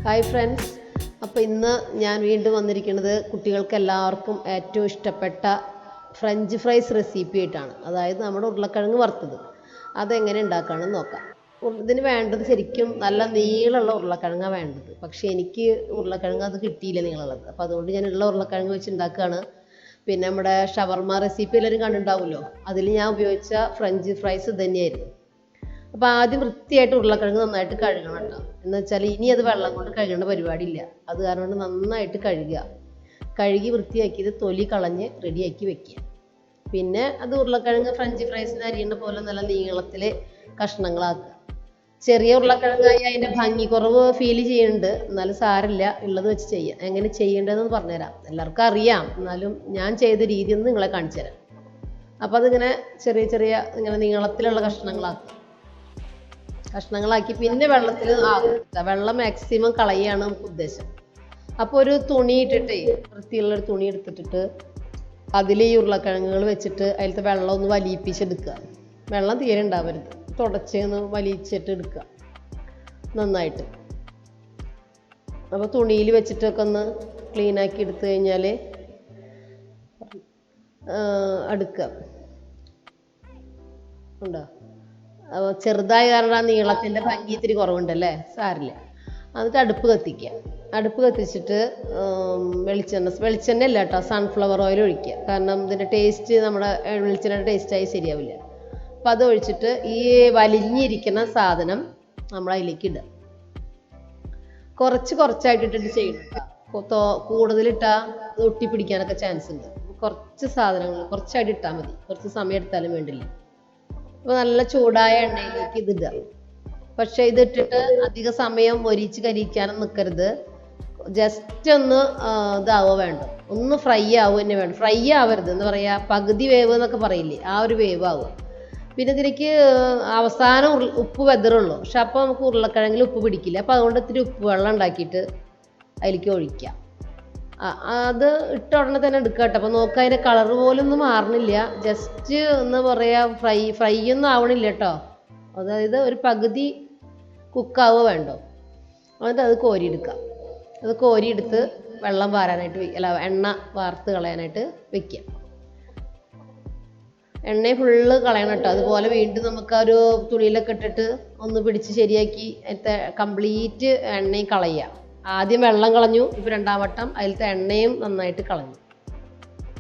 Hi friends, അപ്പോൾ ഇന്ന് ഞാൻ വീണ്ടും വന്നിരിക്കുന്നത് കുട്ടികൾക്ക് എല്ലാവർക്കും ഏറ്റവും ഇഷ്ടപ്പെട്ട ഫ്രഞ്ച് ഫ്രൈസ് റെസിപ്പി ആയിട്ടാണ്. അതായത് നമ്മുടെ ഉരുളക്കിഴങ്ങ് വറുത്തത് അതെങ്ങനെ ഉണ്ടാക്കാമെന്ന് നോക്കാം. ഇതിന് വേണ്ടത് ശരിക്കും നല്ല നീളമുള്ള ഉരുളക്കിഴങ്ങാണ് വേണ്ടത്. പക്ഷേ എനിക്ക് ഉരുളക്കിഴങ്ങ് അത് കിട്ടിയില്ല നീളമുള്ളത്. അപ്പോൾ അതുകൊണ്ട് ഞാൻ ഉള്ള ഉരുളക്കിഴങ്ങ് വെച്ച് ഉണ്ടാക്കുകയാണ്. പിന്നെ നമ്മുടെ ഷവർമ റെസിപ്പി എല്ലാവരും കണ്ടിട്ടുണ്ടാവുമല്ലോ, അതിൽ ഞാൻ ഉപയോഗിച്ച ഫ്രഞ്ച് ഫ്രൈസ് ഇത് തന്നെയായിരുന്നു. അപ്പോൾ ആദ്യം വൃത്തിയായിട്ട് ഉരുളക്കിഴങ്ങ് നന്നായിട്ട് കഴുകണം കേട്ടോ. എന്ന് വെച്ചാൽ ഇനി അത് വെള്ളം കൊണ്ട് കഴുകേണ്ട പരിപാടിയില്ല. അത് കാരണം കൊണ്ട് നന്നായിട്ട് കഴുകി വൃത്തിയാക്കിയത് തൊലി കളഞ്ഞ് റെഡിയാക്കി വെക്കുക. പിന്നെ അത് ഉരുളക്കിഴങ്ങ് ഫ്രഞ്ച് ഫ്രൈസിന് അരിയുന്ന പോലെ നല്ല നീളത്തിൽ കഷ്ണങ്ങളാക്കുക. ചെറിയ ഉരുളക്കിഴങ്ങായി അതിൻ്റെ ഭംഗി കുറവ് ഫീൽ ചെയ്യുന്നുണ്ട്, എന്നാലും സാരമില്ല, ഉള്ളത് വെച്ച് ചെയ്യാം. എങ്ങനെ ചെയ്യേണ്ടതെന്ന് പറഞ്ഞുതരാം. എല്ലാവർക്കും അറിയാം, എന്നാലും ഞാൻ ചെയ്ത രീതി ഒന്ന് നിങ്ങളെ കാണിച്ചു തരാം. അപ്പോൾ അതിങ്ങനെ ചെറിയ ഇങ്ങനെ നീളത്തിലുള്ള കഷ്ണങ്ങളാക്കി പിന്നെ വെള്ളത്തിൽ ആക്കുക. വെള്ളം മാക്സിമം കളയാണ് നമുക്ക് ഉദ്ദേശം. അപ്പോൾ ഒരു തുണി ഇട്ടിട്ടേ, വൃത്തിയുള്ളൊരു തുണി എടുത്തിട്ട് അതിൽ ഈ ഉരുളക്കിഴങ്ങുകൾ വെച്ചിട്ട് അതിലത്തെ വെള്ളം ഒന്ന് വലിയിപ്പിച്ചെടുക്കുക. വെള്ളം തീരെ ഉണ്ടാവരുത്, തുടച്ചൊന്ന് വലിച്ചിട്ട് എടുക്കുക നന്നായിട്ട്. അപ്പോൾ തുണിയിൽ വെച്ചിട്ടൊക്കെ ഒന്ന് ക്ലീനാക്കി എടുത്തു കഴിഞ്ഞാൽ അടുക്കുക ഉണ്ടോ. ചെറുതായ കാരണം ആ നീളത്തിൻ്റെ ഭംഗി ഇത്തിരി കുറവുണ്ടല്ലേ, സാരില്ല. എന്നിട്ട് അടുപ്പ് കത്തിച്ചിട്ട് വെളിച്ചെണ്ണ അല്ല കേട്ടോ, സൺഫ്ലവർ ഓയിൽ ഒഴിക്കുക. കാരണം ഇതിൻ്റെ ടേസ്റ്റ് നമ്മുടെ വെളിച്ചെണ്ണയുടെ ടേസ്റ്റായി ശരിയാവില്ല. അപ്പം അത് ഒഴിച്ചിട്ട് ഈ വലിഞ്ഞിരിക്കുന്ന സാധനം നമ്മൾ അതിലേക്ക് ഇടുക. കുറച്ചായിട്ടിട്ട് ചെയ്യണം കേട്ടോ. കൂടുതലിട്ടാൽ അത് ഒട്ടിപ്പിടിക്കാനൊക്കെ ചാൻസ് ഉണ്ട്. കുറച്ച് സാധനങ്ങൾ കുറച്ചായിട്ട് ഇട്ടാൽ മതി, കുറച്ച് സമയം എടുത്താലും വേണ്ടില്ല. അപ്പോൾ നല്ല ചൂടായ എണ്ണയിലേക്ക് ഇതിടുക. പക്ഷേ ഇതിട്ടിട്ട് അധിക സമയം മൊരിച്ച് കരിക്കാനും നിൽക്കരുത്. ജസ്റ്റ് ഒന്ന് ഇതാവുക വേണ്ട, ഒന്ന് ഫ്രൈ ആവുക തന്നെ വേണം. ഫ്രൈ ആവരുത്, എന്താ പറയുക, പകുതി വേവ് എന്നൊക്കെ പറയില്ലേ, ആ ഒരു വേവ് ആവുക. പിന്നെ ഇതിലേക്ക് അവസാനം ഉപ്പ് വെതറുള്ളൂ. പക്ഷെ അപ്പോൾ നമുക്ക് ഉരുളക്കിഴങ്ങിൽ ഉപ്പ് പിടിക്കില്ല. അപ്പോൾ അതുകൊണ്ട് ഇത്തിരി ഉപ്പ് വെള്ളം ഉണ്ടാക്കിയിട്ട് അതിലേക്ക് ഒഴിക്കാം. അത് ഇട്ട ഉടനെ തന്നെ എടുക്കുക കേട്ടോ. അപ്പോൾ നോക്കുക, അതിൻ്റെ കളർ പോലും ഒന്നും മാറണില്ല. ജസ്റ്റ് എന്താ പറയുക, ഫ്രൈ ഒന്നും ആവണില്ല കേട്ടോ. അതായത് ഒരു പകുതി കുക്കാവുക വേണ്ടോ. എന്നിട്ട് അത് കോരിയെടുത്ത് വെള്ളം വാരാനായിട്ട് എണ്ണ വാർത്ത് കളയാനായിട്ട് വെക്കുക. എണ്ണ ഫുള്ള് കളയണം കേട്ടോ. അതുപോലെ വീണ്ടും നമുക്ക് ആ ഒരു തുണിയിലൊക്കെ ഇട്ടിട്ട് ഒന്ന് പിടിച്ച് ശരിയാക്കി അതിലത്തെ കംപ്ലീറ്റ് എണ്ണയും കളയുക. ആദ്യം വെള്ളം കളഞ്ഞു, ഇപ്പോൾ രണ്ടാം വട്ടം അതിലത്തെ എണ്ണയും നന്നായിട്ട് കളഞ്ഞു.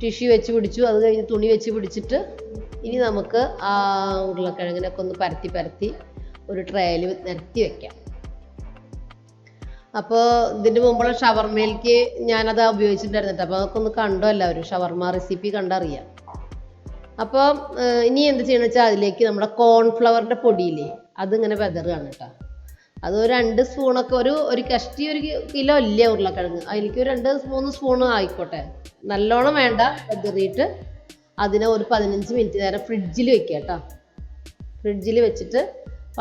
ടിഷ്യൂ വെച്ച് പിടിച്ചു, അത് കഴിഞ്ഞ് തുണി വെച്ച് പിടിച്ചിട്ട് ഇനി നമുക്ക് ആ ഉരുളക്കിഴങ്ങിനൊക്കെ ഒന്ന് പരത്തി ഒരു ട്രേയിൽ നിരത്തി വെക്കാം. അപ്പോൾ ഇതിൻ്റെ മുമ്പുള്ള ഷവർമയിലേക്ക് ഞാനത് ഉപയോഗിച്ചിട്ടുണ്ടായിരുന്നു. അപ്പോൾ അതൊക്കെ ഒന്ന് കണ്ടോ എല്ലാവരും, ഷവർമ റെസിപ്പി കണ്ടറിയാം. അപ്പോൾ ഇനി എന്ത് ചെയ്യണമെന്ന് വെച്ചാൽ അതിലേക്ക് നമ്മുടെ കോൺഫ്ലവറിൻ്റെ പൊടിയില്ലേ, അതിങ്ങനെ വെതറുകയാണ് കേട്ടോ. അത് ഒരു 2 സ്പൂണൊക്കെ, ഒരു കഷ്ടി 1 കിലോ ഇല്ല ഉരുളക്കിഴങ്ങ്, അതിലേക്ക് ഒരു 2-3 സ്പൂൺ ആയിക്കോട്ടെ. നല്ലോണം വേണ്ട. വെതറിയിട്ട് അതിനെ ഒരു 15 മിനിറ്റ് നേരം ഫ്രിഡ്ജിൽ വെക്കുക കേട്ടോ. ഫ്രിഡ്ജിൽ വെച്ചിട്ട്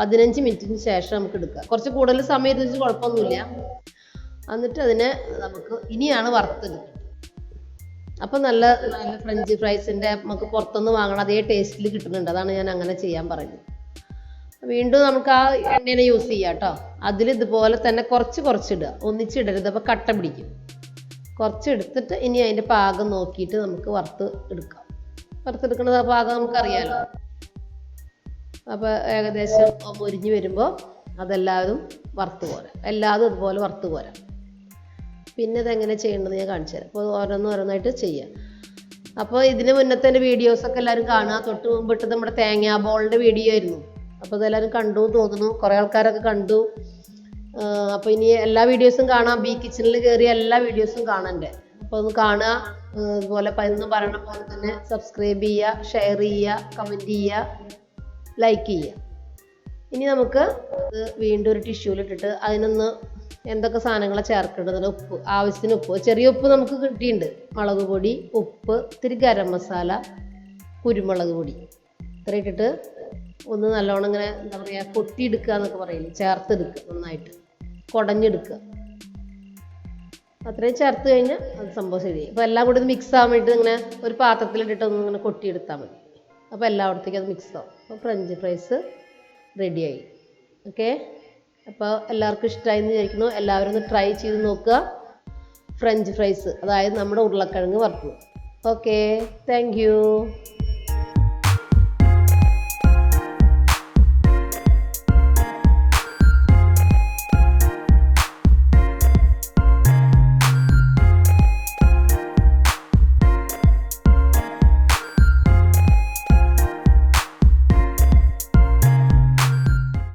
15 മിനിറ്റിന് ശേഷം നമുക്ക് എടുക്കുക. കുറച്ച് കൂടുതൽ സമയം ഇരുന്നിട്ട് കുഴപ്പമൊന്നുമില്ല. എന്നിട്ട് അതിനെ നമുക്ക് ഇനിയാണ് വറുത്തെടുക്കുന്നത്. അപ്പം നല്ല ഫ്രഞ്ച് ഫ്രൈസിൻ്റെ നമുക്ക് പുറത്തുനിന്ന് വാങ്ങണം അതേ ടേസ്റ്റിൽ കിട്ടുന്നുണ്ട്. അതാണ് ഞാൻ അങ്ങനെ ചെയ്യാൻ പറയുന്നത്. വീണ്ടും നമുക്ക് ആ എണ്ണേനെ യൂസ് ചെയ്യാം കേട്ടോ. അതിൽ ഇതുപോലെ തന്നെ കുറച്ചിടുക, ഒന്നിച്ചിടരുത്, അപ്പോൾ കട്ട പിടിക്കും. കുറച്ചെടുത്തിട്ട് ഇനി അതിൻ്റെ പാകം നോക്കിയിട്ട് നമുക്ക് വറുത്തെടുക്കുന്നത് പാകം നമുക്കറിയാമല്ലോ. അപ്പോൾ ഏകദേശം മൊരിഞ്ഞ് വരുമ്പോൾ അതെല്ലാവരും എല്ലാതും ഇതുപോലെ വറുത്ത് പോരാ. പിന്നെ ഇതെങ്ങനെ ചെയ്യേണ്ടതെന്ന് ഞാൻ കാണിച്ചു തരാം. അപ്പോൾ ഓരോന്നായിട്ട് ചെയ്യാം. അപ്പോൾ ഇതിന് മുന്നത്തെ എൻ്റെ വീഡിയോസൊക്കെ എല്ലാവരും കാണുക. തൊട്ട് മുമ്പിട്ട് നമ്മുടെ തേങ്ങാ ബോളിൻ്റെ വീഡിയോ ആയിരുന്നു. അപ്പോൾ ഇതെല്ലാവരും കണ്ടു തോന്നുന്നു, കുറേ ആൾക്കാരൊക്കെ കണ്ടു. അപ്പോൾ ഇനി എല്ലാ വീഡിയോസും കാണാം. ബി കിച്ചണിൽ കയറിയ എല്ലാ വീഡിയോസും കാണണ്ടേ. അപ്പോൾ ഒന്ന് കാണുക. അതുപോലെ എന്ന് പറയണ പോലെ തന്നെ സബ്സ്ക്രൈബ് ചെയ്യുക, ഷെയർ ചെയ്യുക, കമൻറ്റ് ചെയ്യുക, ലൈക്ക് ചെയ്യുക. ഇനി നമുക്ക് അത് വീണ്ടും ഒരു ടിഷ്യൂലിട്ടിട്ട് അതിനൊന്ന് എന്തൊക്കെ സാധനങ്ങളാണ് ചേർക്കേണ്ടത്. ആവശ്യത്തിന് ഉപ്പ്, ചെറിയ ഉപ്പ് നമുക്ക് കിട്ടിയിട്ടുണ്ട്. മുളക് പൊടി, ഉപ്പ്, ഇത്തിരി ഗരം മസാല, കുരുമുളക് പൊടി, ഇത്ര ഇട്ടിട്ട് ഒന്ന് നല്ലോണം ഇങ്ങനെ എന്താ പറയുക, കൊട്ടിയെടുക്കുക എന്നൊക്കെ പറയില്ലേ, ചേർത്തെടുക്കുക, നന്നായിട്ട് കുടഞ്ഞെടുക്കുക. അത്രയും ചേർത്ത് കഴിഞ്ഞാൽ അത് സംഭവം ശരിയായി. അപ്പോൾ എല്ലാം കൂടി മിക്സ് ആവാൻ വേണ്ടിയിട്ട് ഇങ്ങനെ ഒരു പാത്രത്തിലിട്ടിട്ട് ഒന്ന് ഇങ്ങനെ കൊട്ടിയെടുത്താൽ മതി. അപ്പോൾ എല്ലായിടത്തേക്കും അത് മിക്സ് ആവും. അപ്പോൾ ഫ്രഞ്ച് ഫ്രൈസ് റെഡിയായി. ഓക്കെ. അപ്പോൾ എല്ലാവർക്കും ഇഷ്ടമായി എന്ന് വിചാരിക്കുന്നു. എല്ലാവരും ഒന്ന് ട്രൈ ചെയ്ത് നോക്കുക. ഫ്രഞ്ച് ഫ്രൈസ്, അതായത് നമ്മുടെ ഉരുളക്കിഴങ്ങ് വറുത്തത്. Okay, thank you.